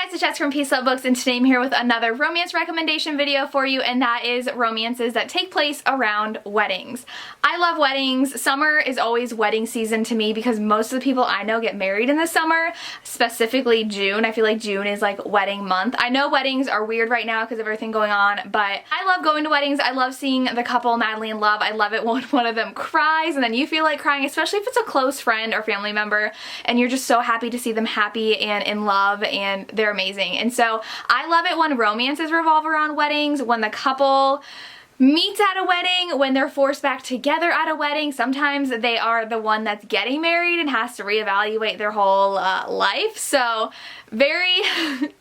guys, it's Jess from Peace Love Books, and today I'm here with another romance recommendation video for you, and that is romances that take place around weddings. I love weddings. Summer is always wedding season to me because most of the people I know get married in the summer, specifically June. I feel like June is like wedding month. I know weddings are weird right now because of everything going on, but I love going to weddings. I love seeing the couple madly in love. I love it when one of them cries and then you feel like crying, especially if it's a close friend or family member and you're just so happy to see them happy and in love, and they're amazing. And so I love it when romances revolve around weddings, when the couple meets at a wedding, when they're forced back together at a wedding. Sometimes they are the one that's getting married and has to reevaluate their whole life. So very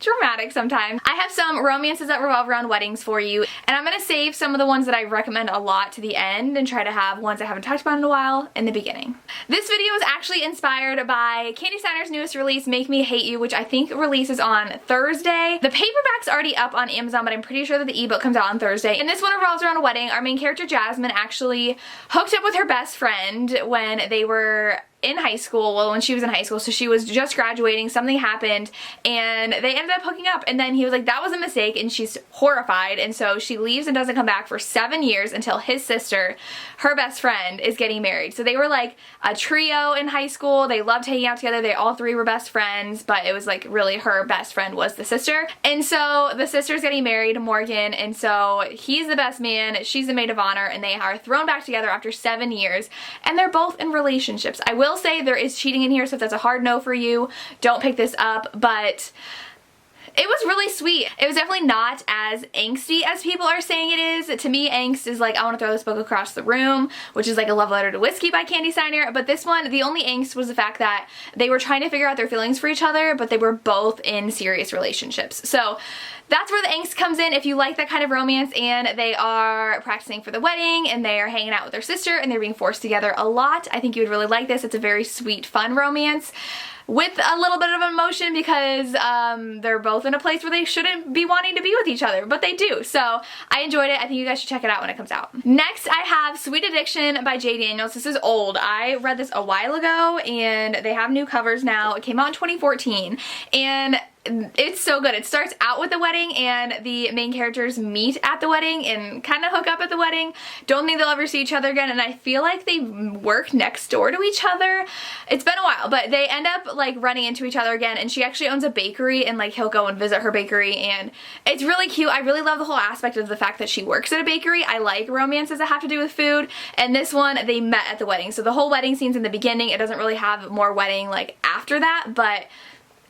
dramatic sometimes. I have some romances that revolve around weddings for you, and I'm gonna save some of the ones that I recommend a lot to the end and try to have ones I haven't talked about in a while in the beginning. This video is actually inspired by Candy Steiner's newest release, Make Me Hate You, which I think releases on Thursday. The paperback's already up on Amazon, but I'm pretty sure that the ebook comes out on Thursday. And this one revolves around a wedding. Our main character, Jasmine, actually hooked up with her best friend when they were in high school, well, when she was in high school, so she was just graduating, something happened, and they ended up hooking up, and then he was like, that was a mistake, and she's horrified, and so she leaves and doesn't come back for 7 years until his sister, her best friend, is getting married. So they were like a trio in high school. They loved hanging out together. They all three were best friends, but it was like really her best friend was the sister. And so the sister's getting married, Morgan, and so he's the best man, she's the maid of honor, and they are thrown back together after 7 years, and they're both in relationships. I will say there is cheating in here, so if that's a hard no for you, don't pick this up, but it was really sweet. It was definitely not as angsty as people are saying it is. To me, angst is like, I want to throw this book across the room, which is like A Love Letter to Whiskey by Candy Steiner, but this one, the only angst was the fact that they were trying to figure out their feelings for each other, but they were both in serious relationships. So that's where the angst comes in. If you like that kind of romance and they are practicing for the wedding and they are hanging out with their sister and they're being forced together a lot, I think you would really like this. It's a very sweet, fun romance with a little bit of emotion because they're both in a place where they shouldn't be wanting to be with each other, but they do. So I enjoyed it. I think you guys should check it out when it comes out. Next, I have Sweet Addiction by J. Daniels. This is old. I read this a while ago and they have new covers now. It came out in 2014 and it's so good. It starts out with the wedding and the main characters meet at the wedding and kind of hook up at the wedding. Don't think they'll ever see each other again, and I feel like they work next door to each other. It's been a while, but they end up like running into each other again, and she actually owns a bakery and like he'll go and visit her bakery, and it's really cute. I really love the whole aspect of the fact that she works at a bakery. I like romances that have to do with food, and this one they met at the wedding. So the whole wedding scene's in the beginning. It doesn't really have more wedding like after that, but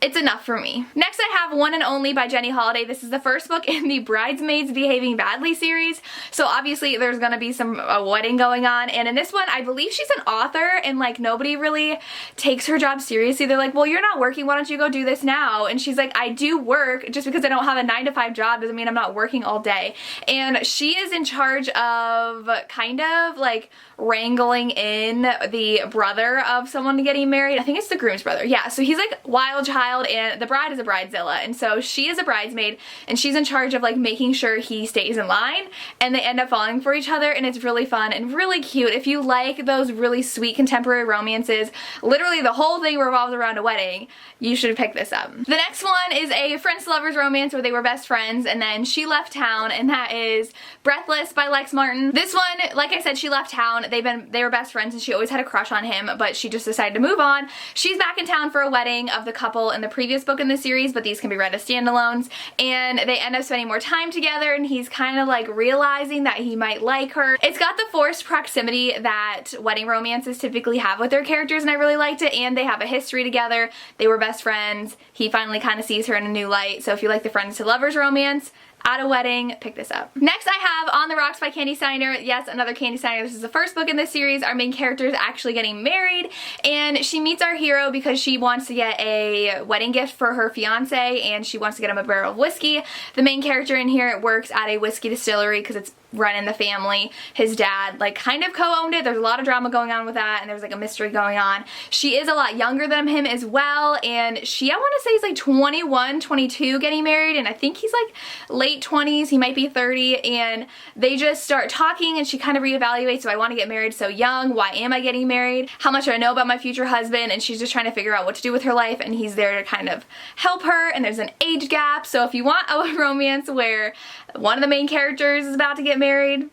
it's enough for me. Next, I have One and Only by Jenny Holiday. This is the first book in the Bridesmaids Behaving Badly series. So obviously there's gonna be some wedding going on. And in this one, I believe she's an author and like nobody really takes her job seriously. They're like, well, you're not working. Why don't you go do this now? And she's like, I do work. Just because I don't have a 9-to-5 job doesn't mean I'm not working all day. And she is in charge of kind of like wrangling in the brother of someone getting married. I think it's the groom's brother. Yeah, so he's like wild child and the bride is a bridezilla, and so she is a bridesmaid and she's in charge of like making sure he stays in line, and they end up falling for each other, and it's really fun and really cute. If you like those really sweet contemporary romances, literally the whole thing revolves around a wedding, you should pick this up. The next one is a friends to lovers romance where they were best friends and then she left town, and that is Breathless by Lex Martin. This one, like I said, she left town. They were best friends and she always had a crush on him, but she just decided to move on. She's back in town for a wedding of the couple in the previous book in the series, but these can be read as standalones, and they end up spending more time together, and he's kind of like realizing that he might like her. It's got the forced proximity that wedding romances typically have with their characters, and I really liked it, and they have a history together. They were best friends. He finally kind of sees her in a new light, so if you like the friends to lovers romance at a wedding, pick this up. Next, I have On the Rocks by Candy Steiner. Yes, another Candy Steiner. This is the first book in this series. Our main character is actually getting married, and she meets our hero because she wants to get a wedding gift for her fiance, and she wants to get him a barrel of whiskey. The main character in here works at a whiskey distillery because it's running the family. His dad like kind of co-owned it. There's a lot of drama going on with that, and there's like a mystery going on. She is a lot younger than him as well, and she, I want to say, is like 21, 22 getting married, and I think he's like late 20s. He might be 30, and they just start talking, and she kind of reevaluates, do I want to get married so young? Why am I getting married? How much do I know about my future husband? And she's just trying to figure out what to do with her life, and he's there to kind of help her, and there's an age gap. So if you want a romance where one of the main characters is about to get married,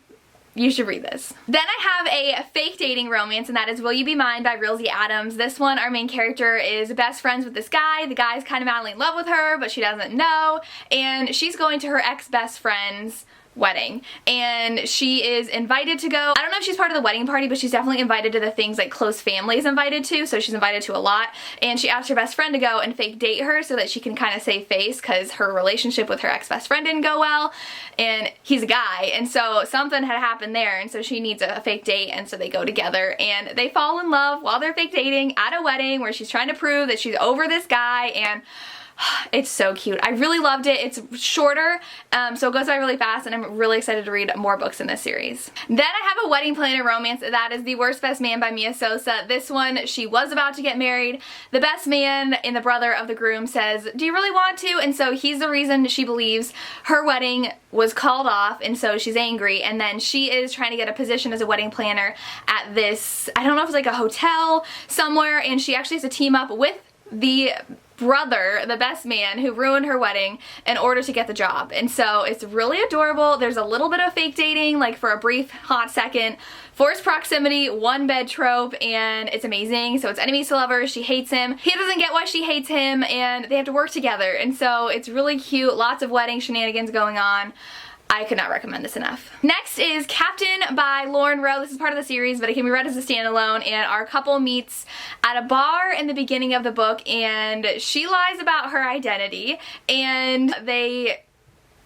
you should read this. Then I have a fake dating romance, and that is Will You Be Mine by Realzy Adams. This one, our main character is best friends with this guy. The guy's kind of madly in love with her, but she doesn't know, and she's going to her ex-best friend's wedding, and she is invited to go. I don't know if she's part of the wedding party, but she's definitely invited to the things like close family is invited to, so she's invited to a lot, and she asked her best friend to go and fake date her so that she can kind of save face because her relationship with her ex-best friend didn't go well, and he's a guy, and so something had happened there, and so she needs a fake date, and so they go together, and they fall in love while they're fake dating at a wedding where she's trying to prove that she's over this guy, and it's so cute. I really loved it. It's shorter, so it goes by really fast, and I'm really excited to read more books in this series. Then I have a wedding planner romance. That is The Worst Best Man by Mia Sosa. This one, she was about to get married. The best man and the brother of the groom says, do you really want to? And so he's the reason she believes her wedding was called off, and so she's angry, and then she is trying to get a position as a wedding planner at this, I don't know if it's like a hotel somewhere, and she actually has to team up with the brother, the best man who ruined her wedding, in order to get the job. And so it's really adorable. There's a little bit of fake dating, like for a brief hot second, forced proximity, one bed trope, and it's amazing. So it's enemies to lovers. She hates him, he doesn't get why she hates him, and they have to work together, and so it's really cute. Lots of wedding shenanigans going on. I could not recommend this enough. Next is Captain by Lauren Rowe. This is part of the series, but it can be read as a standalone, and our couple meets at a bar in the beginning of the book, and she lies about her identity, and they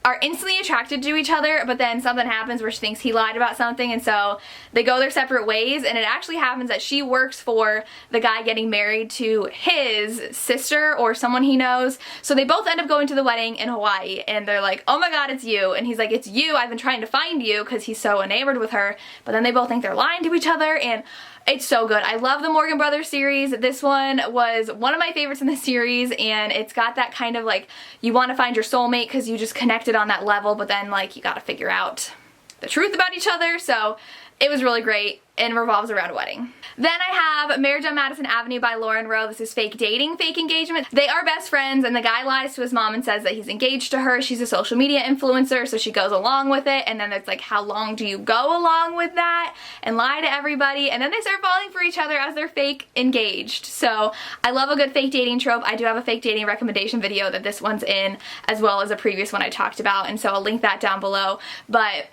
are instantly attracted to each other, but then something happens where she thinks he lied about something, and so they go their separate ways, and it actually happens that she works for the guy getting married to his sister or someone he knows, so they both end up going to the wedding in Hawaii, and they're like, oh my god, it's you, and he's like, it's you, I've been trying to find you, because he's so enamored with her, but then they both think they're lying to each other, and it's so good. I love the Morgan Brothers series. This one was one of my favorites in the series, and it's got that kind of like, you want to find your soulmate because you just connected on that level, but then like you got to figure out the truth about each other, so it was really great and revolves around a wedding. Then I have Marriage on Madison Avenue by Lauren Rowe. This is fake dating, fake engagement. They are best friends, and the guy lies to his mom and says that he's engaged to her. She's a social media influencer, so she goes along with it, and then it's like, how long do you go along with that and lie to everybody? And then they start falling for each other as they're fake engaged. So I love a good fake dating trope. I do have a fake dating recommendation video that this one's in, as well as a previous one I talked about, and so I'll link that down below. But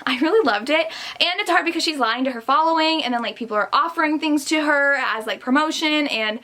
I really loved it, and it's hard because she's lying to her following, and then like people are offering things to her as like promotion, and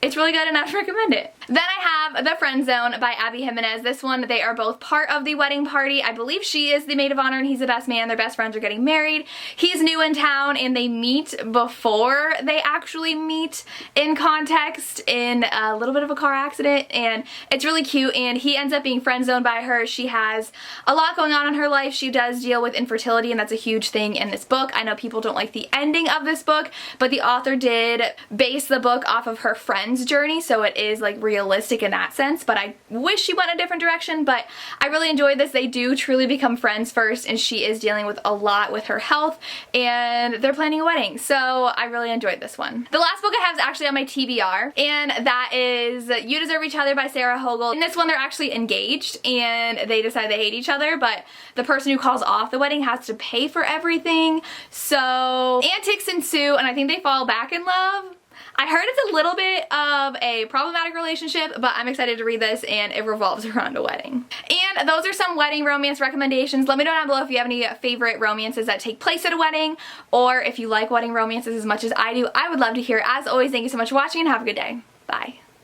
it's really good, and I recommend it. Then I have The Friendzone by Abby Jimenez. This one, they are both part of the wedding party. I believe she is the maid of honor and he's the best man. Their best friends are getting married. He's new in town, and they meet before they actually meet in context in a little bit of a car accident, and it's really cute, and he ends up being friend-zoned by her. She has a lot going on in her life. She does deal with infertility, and that's a huge thing in this book. I know people don't like the ending of this book, but the author did base the book off of her friend's journey, so it is like realistic in that sense, but I wish she went a different direction, but I really enjoyed this. They do truly become friends first, and she is dealing with a lot with her health, and they're planning a wedding, so I really enjoyed this one. The last book I have is actually on my TBR, and that is You Deserve Each Other by Sarah Hogel. In this one, they're actually engaged, and they decide they hate each other, but the person who calls off the wedding has to pay for everything, so antics ensue, and I think they fall back in love. I heard it's a little bit of a problematic relationship, but I'm excited to read this, and it revolves around a wedding. And those are some wedding romance recommendations. Let me know down below if you have any favorite romances that take place at a wedding, or if you like wedding romances as much as I do. I would love to hear. As always, thank you so much for watching, and have a good day. Bye.